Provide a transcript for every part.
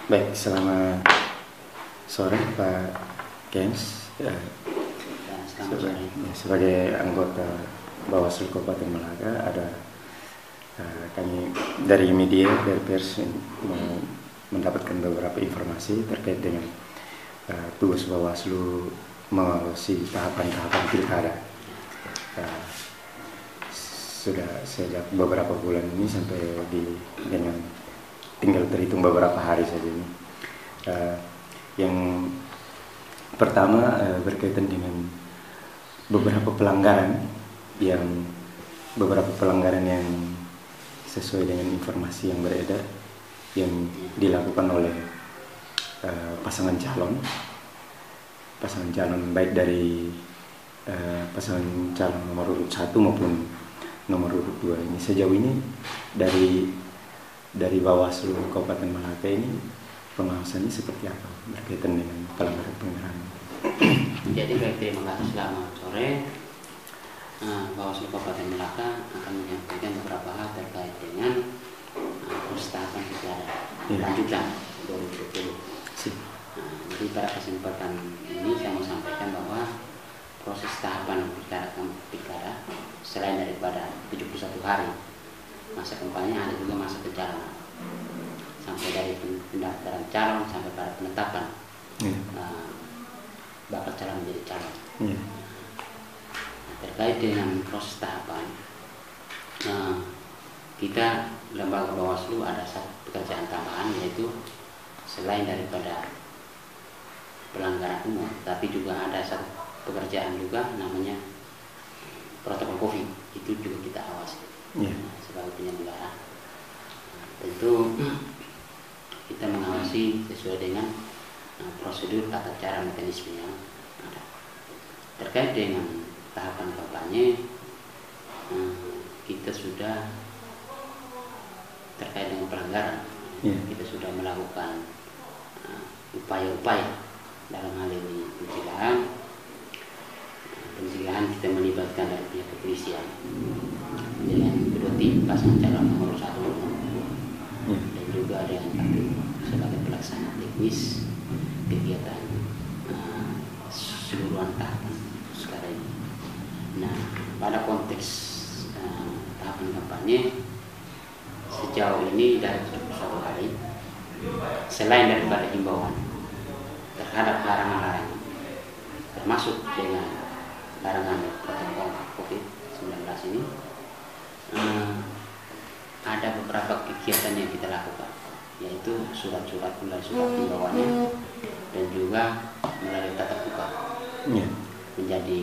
Baik, selamat sore Pak James. Sebagai anggota Bawaslu Kabupaten Malaka, ada kami dari media, dari pers mendapatkan beberapa informasi terkait dengan tugas Bawaslu mengawasi tahapan-tahapan pilkada. Sudah sejak beberapa bulan ini sampai dengan tinggal terhitung beberapa hari saja ini. Yang pertama berkaitan dengan beberapa pelanggaran yang sesuai dengan informasi yang beredar yang dilakukan oleh pasangan calon baik dari pasangan calon nomor urut 1 maupun nomor urut 2 ini. Sejauh ini dari Bawaslu Kabupaten Malaka ini pengawasannya seperti apa berkaitan dengan pelanggaran-pelanggaran? Jadi baik, terima kasih. Selamat sore. Bawaslu Kabupaten Malaka akan menyampaikan beberapa hal terkait dengan proses tahapan pilkada lanjutan 2020. Jadi pada kesempatan ini saya mau sampaikan bahwa proses tahapan pilkada selain daripada 71 hari masa kampanye, ada juga masa pencalonan sampai dari pendaftaran calon sampai pada penetapan bakal calon menjadi calon. Terkait dengan proses tahapan, kita lembaga Bawaslu ada satu pekerjaan tambahan, yaitu selain daripada pelanggaran umum, tapi juga ada satu pekerjaan juga namanya protokol COVID. Itu juga kita awasi sebagai penyelenggara. Tentu kita mengawasi sesuai dengan prosedur, tata cara, mekanisme yang ada. Terkait dengan tahapan kampanye, kita sudah terkait dengan pelanggaran, kita sudah melakukan upaya-upaya dalam hal ini pencegahan kita melibatkan dari pihak kepolisian dengan kedua tim pasangan calon nomor 1 dan nomor 2, dan juga dengan KPU sebagai pelaksana teknis kegiatan seluruhan tahapan sekarang ini. Nah, pada konteks tahapan kampanye sejauh ini dari 21 hari, selain daripada himbauan terhadap larangan-larangan termasuk dengan larangan protokol COVID-19 ini, ada beberapa kegiatan yang kita lakukan, yaitu surat-surat himbauannya dan juga melalui tatap muka menjadi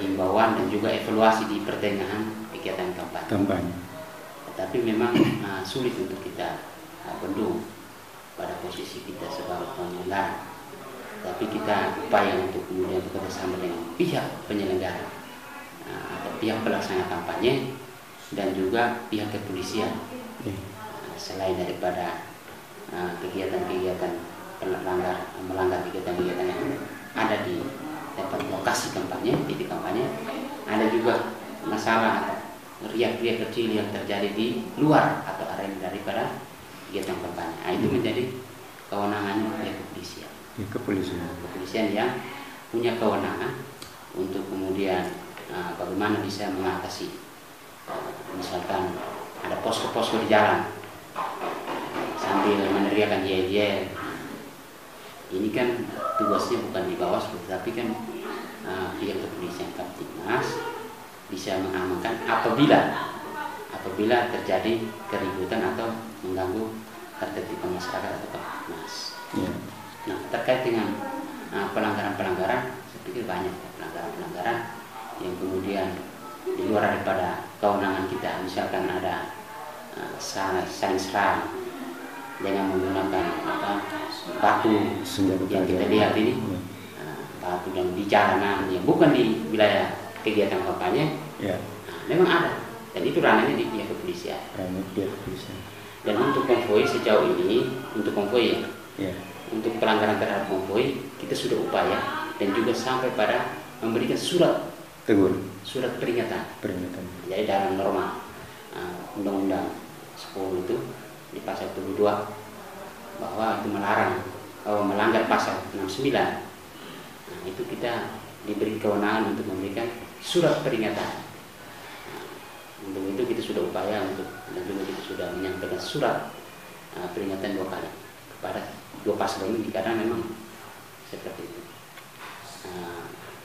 himbauan dan juga evaluasi di pertengahan kegiatan kampanye. Tetapi memang sulit untuk kita bendung pada posisi kita sebagai penyelenggara, tapi kita upaya untuk kemudian bekerja sama dengan pihak penyelenggara atau pihak pelaksana kampanye dan juga pihak kepolisian. Selain daripada kegiatan-kegiatan melanggar kegiatan-kegiatan yang ada di tempat lokasi kampanye, titik kampanye, ada juga masalah atau riak-riak kecil yang terjadi di luar atau arena daripada kegiatan kampanye. Itu menjadi kewenangannya pihak kepolisian. Kepolisian yang punya kewenangan untuk kemudian bagaimana bisa mengatasi, misalkan ada posko-posko di jalan sambil meneriakan yel-yel. Ini kan tugasnya bukan di Bawaslu, tapi kan pihak kepolisian Kaptimnas bisa mengamankan apabila terjadi keributan atau mengganggu ketertiban masyarakat atau Kaptimnas. Nah, terkait dengan pelanggaran-pelanggaran, saya pikir banyak pelanggaran-pelanggaran yang kemudian di luar daripada kewenangan kita. Misalkan ada saling serang dengan menggunakan batu yang kita lihat ini, batu dan di jalanan yang bukan di wilayah kegiatan kampanye, memang ada, dan itu ranahnya di pihak kepolisian. Dan untuk konvoi sejauh ini, untuk pelanggaran terhadap konvoi, kita sudah upaya dan juga sampai pada memberikan surat peringatan. Jadi dalam norma Undang-Undang 10 itu di pasal 72 bahwa itu melarang melanggar pasal 69. Nah, itu kita diberi kewenangan untuk memberikan surat peringatan. Untuk itu kita sudah upaya untuk, dan juga kita sudah menyampaikan surat peringatan 2 kali kepada 2 paslon ini karena memang seperti itu.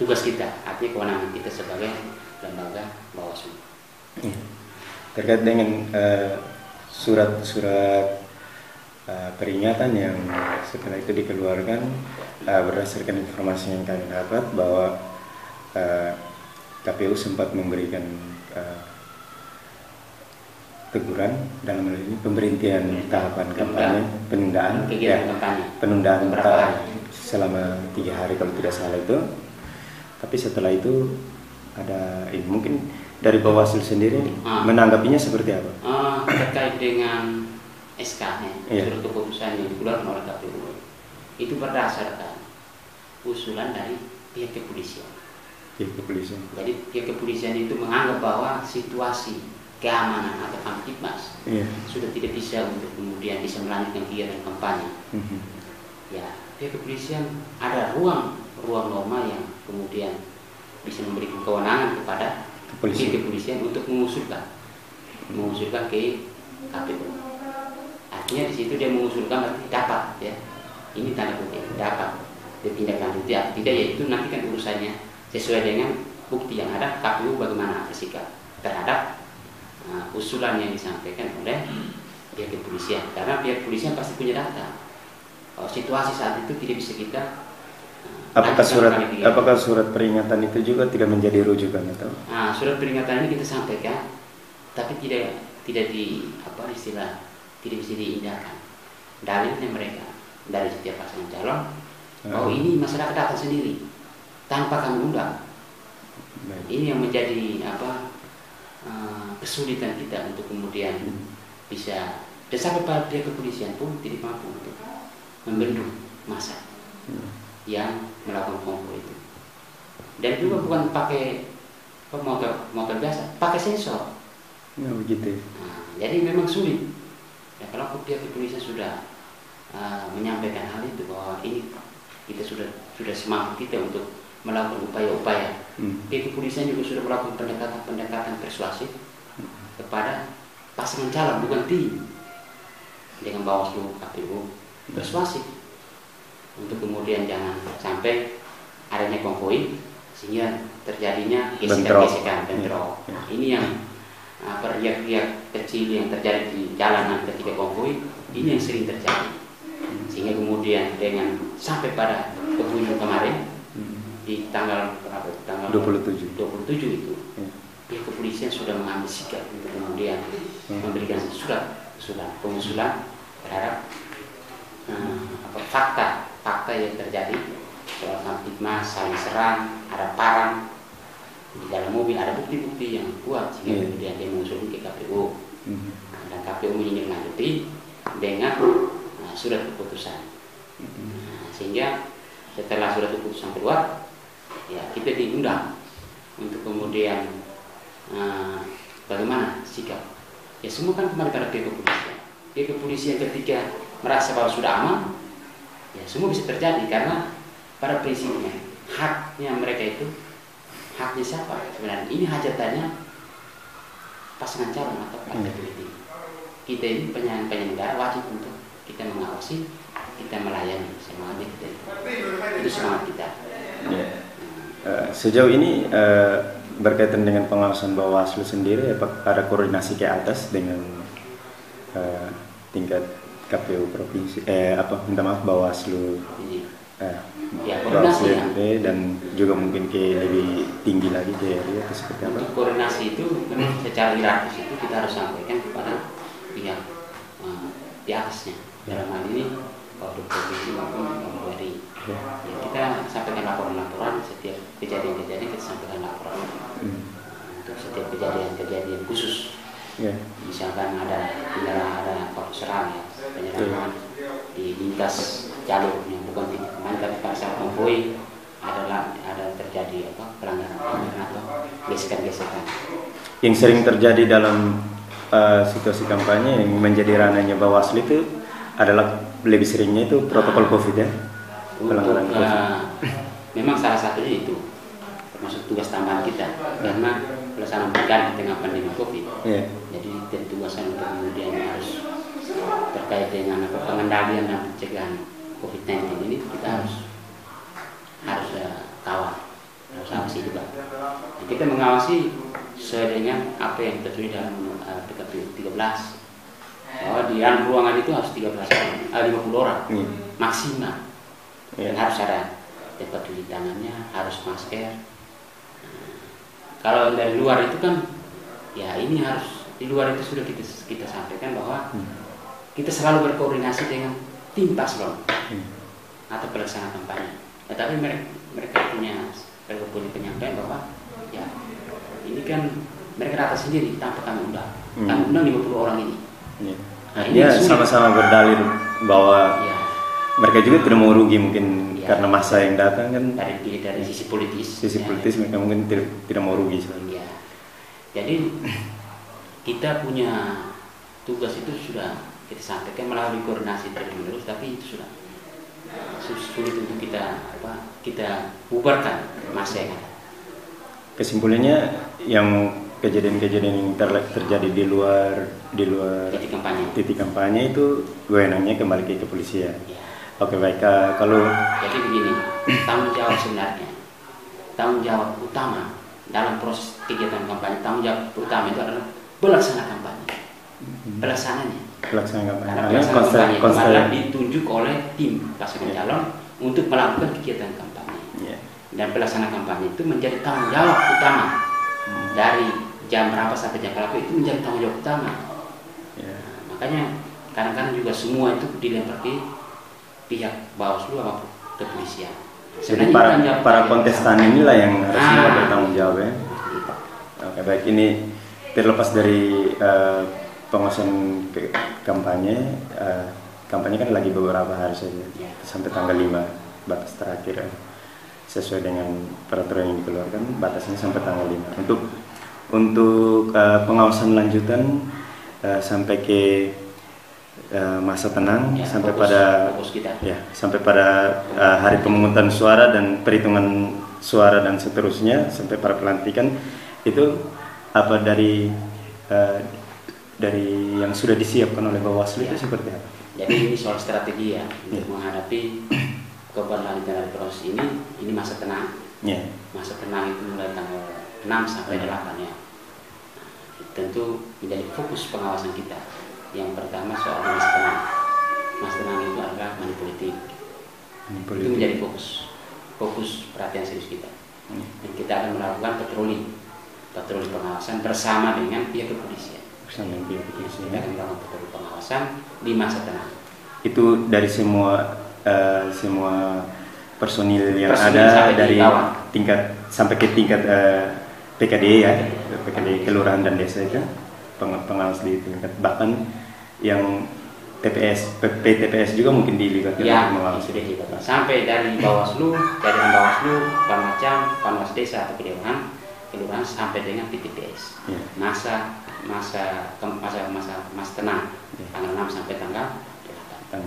Tugas kita, artinya kewenangan kita sebagai lembaga Bawaslu. Terkait dengan surat-surat peringatan yang setelah itu dikeluarkan, berdasarkan informasi yang kami dapat bahwa KPU sempat memberikan teguran dalam hal ini pemberhentian tahapan kampanye, penundaan selama 3 hari kalau tidak salah itu. Tapi setelah itu ada mungkin dari Bawaslu sendiri menanggapinya seperti apa? Terkait dengan SK surat keputusan yang dikeluarkan oleh KPU itu berdasarkan usulan dari pihak kepolisian. Jadi pihak kepolisian itu menganggap bahwa situasi keamanan atau Kamtibmas sudah tidak bisa untuk kemudian bisa melanjutkan kegiatan kampanye. Ya, pihak kepolisian ada ruang norma yang kemudian bisa memberikan kewenangan kepada pihak kepolisian untuk mengusulkan ke KPU. Artinya di situ dia mengusulkan berarti dapat, ya. Ini tanda kutip dapat ditindaklanjuti atau tidak, yaitu nanti kan urusannya sesuai dengan bukti yang ada. KPU bagaimana bersikap terhadap usulan yang disampaikan oleh pihak kepolisian, karena pihak kepolisian pasti punya data. Situasi saat itu tidak bisa kita. Apakah surat peringatan itu juga tidak menjadi rujukan atau? Surat peringatan ini kita sampaikan, tapi tidak tidak bisa diindahkan. Dalilnya mereka dari setiap pasangan calon, ini masyarakat datang sendiri tanpa kami undang. Ini yang menjadi kesulitan kita untuk kemudian bisa, dan sampai pada pihak kepolisian pun tidak mampu untuk membendung massa yang melakukan konvoy itu. Dan juga bukan pakai motor biasa, pakai sensor. Begitu. Jadi memang sulit. Ya, kalau pihak kepolisian sudah menyampaikan hal itu bahwa ini kita sudah semampu kita untuk melakukan upaya-upaya. Pihak kepolisian juga sudah melakukan pendekatan persuasif kepada pasangan calon, bukan tim, dengan Bawaslu, KPU, persuasif untuk kemudian jangan sampai adanya konvoy sehingga terjadinya gesekan bentrok. Ini yang riak-riak kecil yang terjadi di jalanan ketika konvoy, ini yang sering terjadi, sehingga kemudian dengan sampai pada pengunjung kemarin di tanggal 27 itu pihak kepolisian sudah mengambil sikap untuk kemudian memberikan pengusulan terhadap fakta yang terjadi soal Kamtibmas, saling serang, ada parang di dalam mobil, ada bukti-bukti yang kuat sehingga kemudian dia mengusulkan ke KPU. Dan KPU menindaklanjuti dengan surat keputusan. Sehingga setelah surat keputusan keluar, ya kita diundang untuk kemudian bagaimana sikap. Ya semua kan kembali pada pihak kepolisian. Pihak kepolisian ketika merasa bahwa sudah aman, ya semua bisa terjadi karena pada prinsipnya haknya mereka itu haknya siapa sebenarnya? Ini hajatannya pasangan calon atau partai politik. Kita ini penyelenggara wajib untuk kita mengawasi, kita melayani, semangatnya kita itu semangat kita. Sejauh ini berkaitan dengan pengawasan Bawaslu sendiri, ada koordinasi ke atas dengan tingkat KPU provinsi, Bawaslu, koordinasi dan juga mungkin ke lebih tinggi lagi ke area atau seperti apa? Untuk koordinasi itu secara hierarkis itu kita harus sampaikan kepada pihak di atasnya. Dalam hal ini kalau provinsi maupun dari kita sampaikan laporan-laporan setiap kejadian-kejadian, kita sampaikan laporan untuk setiap kejadian-kejadian khusus. Misalkan ada serang ya, penyerangan di lintas jalur yang bukan titik kemarin, tapi pada saat konvoy ada terjadi pelanggaran atau gesekan-gesekan. Yang sering terjadi dalam situasi kampanye yang menjadi ranahnya Bawaslu itu adalah lebih seringnya itu protokol COVID ya, pelanggaran COVID. Memang salah satunya itu termasuk tugas tambahan kita karena pelaksanaan berganti di tengah pandemi COVID. Jadi tugasan untuk kemudian harus terkait dengan pengendalian dan pencegahan COVID-19 ini kita harus kawal, harus awasi juga. Dan kita mengawasi sesuai dengan apa yang tertulis dalam PKPU 13 bahwa di dalam ruangan itu harus 50 orang maksimal. Dan harus ada tempat cuci tangannya, harus masker. Kalau dari luar itu kan, ya ini harus di luar itu sudah kita sampaikan bahwa kita selalu berkoordinasi dengan tim paslon atau pelaksana kampanye. Tetapi mereka punya penyampaian bahwa ya ini kan mereka data sendiri tanpa kami undang. Kami undang 50 orang ini. Nah, ini sama-sama berdalil bahwa mereka juga tidak mau rugi mungkin karena masa yang datang kan dari sisi politis. Politis mereka mungkin tidak mau rugi. Ya. Jadi kita punya tugas itu sudah kita sampaikan melalui koordinasi terus-menerus, tapi itu sudah sulit untuk kita bubarkan masa yang ada. Kesimpulannya yang kejadian-kejadian yang terjadi di luar titik kampanye itu wewenangnya kembali ke kepolisian. Oke, baik. Kalau jadi begini, tanggung jawab sebenarnya, tanggung jawab utama dalam proses kegiatan kampanye, tanggung jawab utama itu adalah pelaksana kampanye, pelaksananya. Karena pelaksana kampanye kemarin ditunjuk oleh tim pasangan calon untuk melakukan kegiatan kampanye. Dan pelaksana kampanye itu menjadi tanggung jawab utama dari jam berapa sampai jam berapa itu menjadi tanggung jawab utama. Makanya kadang-kadang juga semua itu dilempar ke pihak Bawaslu atau kepolisian. Jadi para kontestan inilah yang harusnya bertanggung jawab ya. Oke, baik, ini terlepas dari pengawasan kampanye, kampanye kan lagi beberapa hari saja sampai tanggal 5 batas terakhir sesuai dengan peraturan yang dikeluarkan, batasnya sampai tanggal 5. Untuk pengawasan lanjutan sampai ke masa tenang sampai pada hari pemungutan suara dan perhitungan suara dan seterusnya sampai pada pelantikan itu apa dari yang sudah disiapkan oleh Bawaslu itu seperti apa? Jadi ini soal strategi ya untuk menghadapi keberlanjutan dari proses ini masa tenang. Masa tenang itu mulai tanggal 6 sampai 8 ya. Tentu menjadi fokus pengawasan kita. Yang pertama soal masa tenang. Masa tenang itu adalah money politik. Itu menjadi fokus perhatian serius kita. Dan kita akan melakukan patroli pengawasan bersama dengan pihak kepolisian. Kita akan melakukan patroli pengawasan di masa tenang. Itu dari semua personil yang ada dari tingkat sampai ke tingkat PKD ya, PKD kelurahan dan desa itu pengawas di tingkat, bahkan yang PTPS juga mungkin dilibatkan mengawasi sampai dari Bawaslu, jajaran Bawaslu, Panwas Desa atau kelurahan sampai dengan PTPS. Masa tenang tanggal 6 sampai tanggal 8.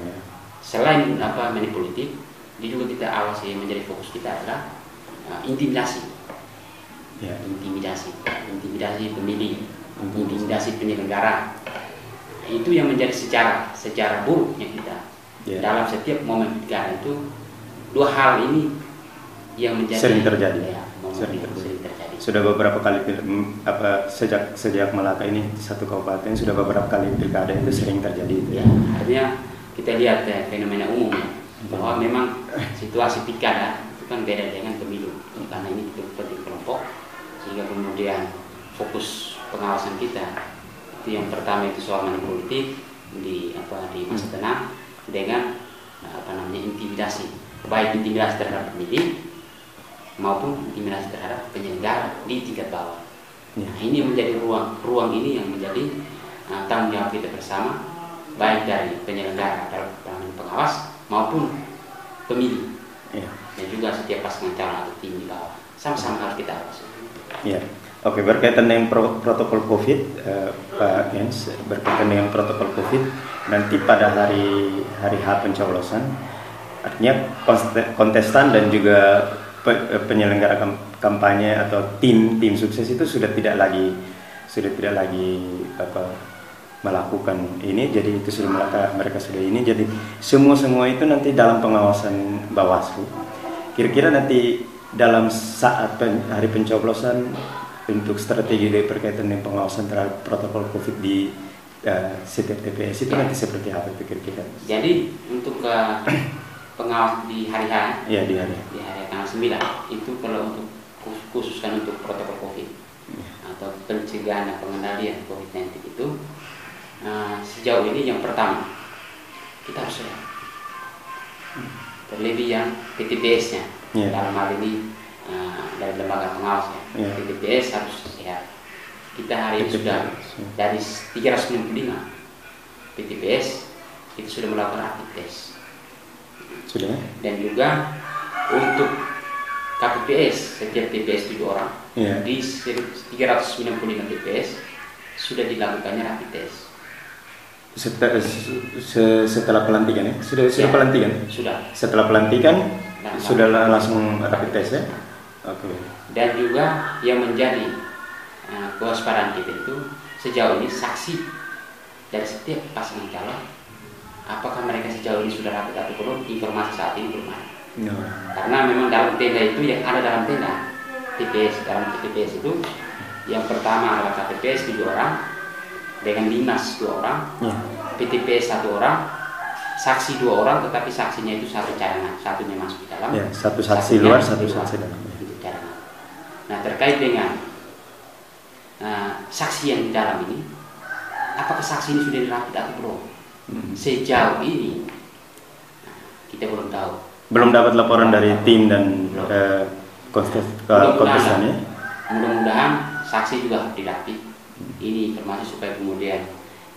Selain money politik, juga kita awasi menjadi fokus kita adalah intimidasi pemilih, intimidasi penyelenggara. Itu yang menjadi secara buruknya kita dalam setiap momen pilkada itu. Dua hal ini yang menjadi sering terjadi. Sudah beberapa kali sejak Melaka ini satu kabupaten sudah beberapa kali pilkada itu sering terjadi. Artinya kita lihat fenomena umum bahwa memang situasi pilkada itu kan beda dengan pemilu karena ini penting kelompok, sehingga kemudian fokus pengawasan kita itu yang pertama itu soal money politik di masa tenang dengan intimidasi, baik intimidasi terhadap pemilih maupun intimidasi terhadap penyelenggara di tingkat bawah. Nah, ini menjadi ruang ini yang menjadi tanggung jawab kita bersama, baik dari penyelenggara dalam pengawas maupun pemilih, dan juga setiap pasangan calon atau tim di bawah sama-sama harus kita awasi. Oke, berkaitan dengan protokol COVID, Pak Gens, berkaitan dengan protokol COVID, nanti pada hari H pencoblosan, artinya kontestan dan juga penyelenggara kampanye atau tim sukses itu sudah tidak lagi melakukan ini, jadi itu sudah mereka sudah ini, jadi semua itu nanti dalam pengawasan Bawaslu. Kira-kira nanti dalam saat hari pencoblosan untuk strategi dari berkaitan dengan pengawasan terhadap protokol COVID di setiap TPS itu nanti seperti apa itu kira-kira? Jadi untuk pengawas di hari H, ya, di hari tanggal 9 itu kalau untuk khususkan untuk protokol COVID atau pencegahan dan pengendalian COVID-19 itu sejauh ini yang pertama kita harus sehat, terlebih yang PTPS-nya dalam hal ini dari lembaga pengawas PTPS harus sehat. Kita hari ini sudah dari 365 PTPS itu sudah melakukan rapid test. Sudah. Dan juga untuk KPPS setiap TPS 7 orang di 395 TPS sudah dilakukannya rapid test. Setelah pelantikan ya? Sudah pelantikan? Sudah. Setelah pelantikan sudah langsung rapid test ya? Oke. Dan juga yang menjadi kewaspadaan kita itu sejauh ini saksi dari setiap pasangan calon, apakah mereka sejauh ini sudah rapid atau belum, informasi saat ini belum ada. Karena memang dalam tenda itu yang ada dalam tenda TPS, dalam TPS itu yang pertama adalah KPPS 7 orang dengan dinas 2 orang, PTPS 1 orang, saksi 2 orang, tetapi saksinya itu satu cadangan, satunya masuk di dalam. Ya, satu saksi luar, satu saksi dalam. Cadangan. Nah, terkait dengan saksi yang di dalam ini, apakah saksi ini sudah dirapid atau belum? Sejauh ini kita belum tahu. Belum dapat laporan dari tim dan kontestannya. Mudah-mudahan saksi juga harus dirapid. Ini informasi supaya kemudian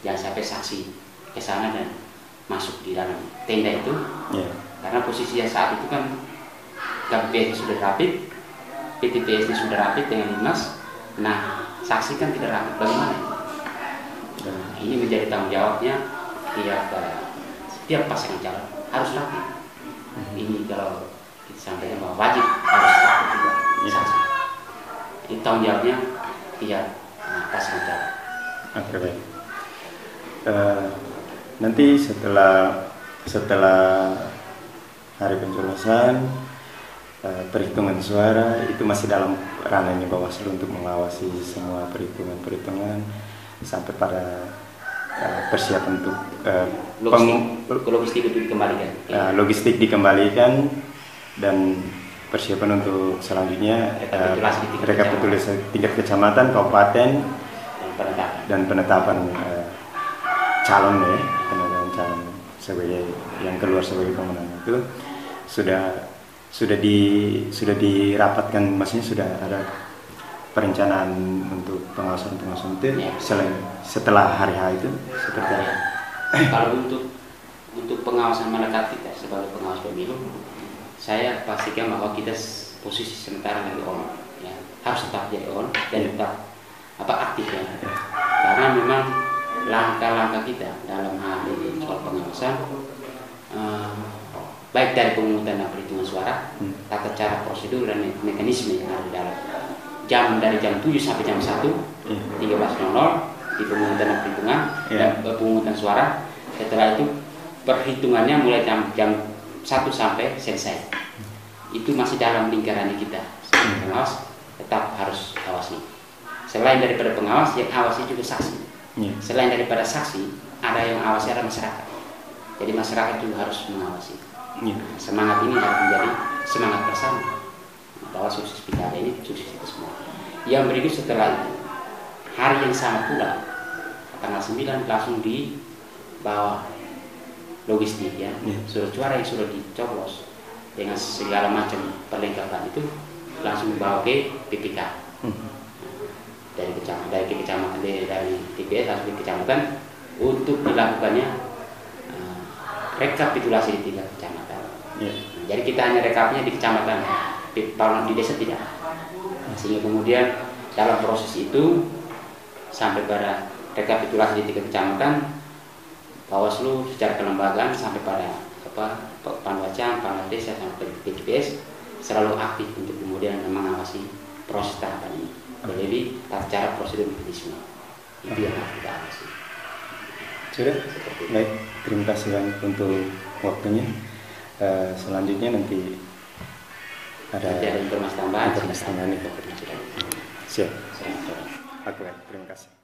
jangan sampai saksi ke sana dan masuk di dalam tenda itu. Karena posisinya saat itu kan KPPS sudah rapid, PTPS sudah rapid dengan dinas. Nah, saksi kan tidak rapid, bagaimana? Ini menjadi tanggung jawabnya setiap pasangan calon harus rapid. Ini kalau kita sampaikan bahwa wajib harus rapid juga saksi. Ini tanggung jawabnya pasangan calon. Oke, baik. Nanti setelah hari pencoblosan, perhitungan suara itu masih dalam ranahnya Bawaslu untuk mengawasi semua perhitungan sampai pada persiapan untuk logistik itu dikembalikan. Logistik dikembalikan dan persiapan untuk selanjutnya rekapitulasi tingkat kecamatan, kabupaten dan penetapan calon sebagai yang keluar sebagai pemenang itu sudah dirapatkan, maksudnya sudah ada perencanaan untuk pengawasan itu setelah hari H itu seperti apa? Kalau untuk pengawasan melekat kita sebagai pengawas pemilu, saya pastikan bahwa kita posisi sementara dari on, harus tetap jadi on dan tetap aktif ya. Karena memang langkah-langkah kita dalam hal ini soal pengawasan, baik dari pemungutan dan perhitungan suara, tata cara prosedur dan mekanisme yang ada di dalam dari jam 7 sampai jam 1 13.00 di pemungutan dan perhitungan dan pemungutan suara. Setelah itu perhitungannya mulai jam 1 sampai selesai. Itu masih dalam lingkarannya kita. Pengawas tetap harus awasi. Selain daripada pengawas, yang awasi juga saksi. Selain daripada saksi, ada yang awasi ada masyarakat. Jadi masyarakat juga harus mengawasi. Semangat ini harus menjadi semangat bersama. Bahwa sukses pilkada ini sukses itu semua. Yang berikut setelah itu, hari yang sama pula, tanggal 9 langsung di bawah logistik surat suara yang sudah dicoblos dengan segala macam perlengkapan itu langsung dibawa ke PPK. Dari kecamatan dari TPS langsung ke kecamatan untuk dilakukannya rekapitulasi di tingkat kecamatan. Jadi kita hanya rekapnya di kecamatan, kalau di desa tidak. Sehingga kemudian dalam proses itu sampai pada rekapitulasi di 3 kecamatan, Bawaslu secara kelembagaan sampai pada Panwascam, Panwaslu Desa sampai PTPS selalu aktif untuk kemudian mengawasi proses tahapan ini. Lebih cara prosedur mekanisme itu yang harus kita awasi. Sudah, baik. Terima kasih banyak untuk waktunya. Selanjutnya nanti ada informasi tambahan. Siap. Oke, terima kasih.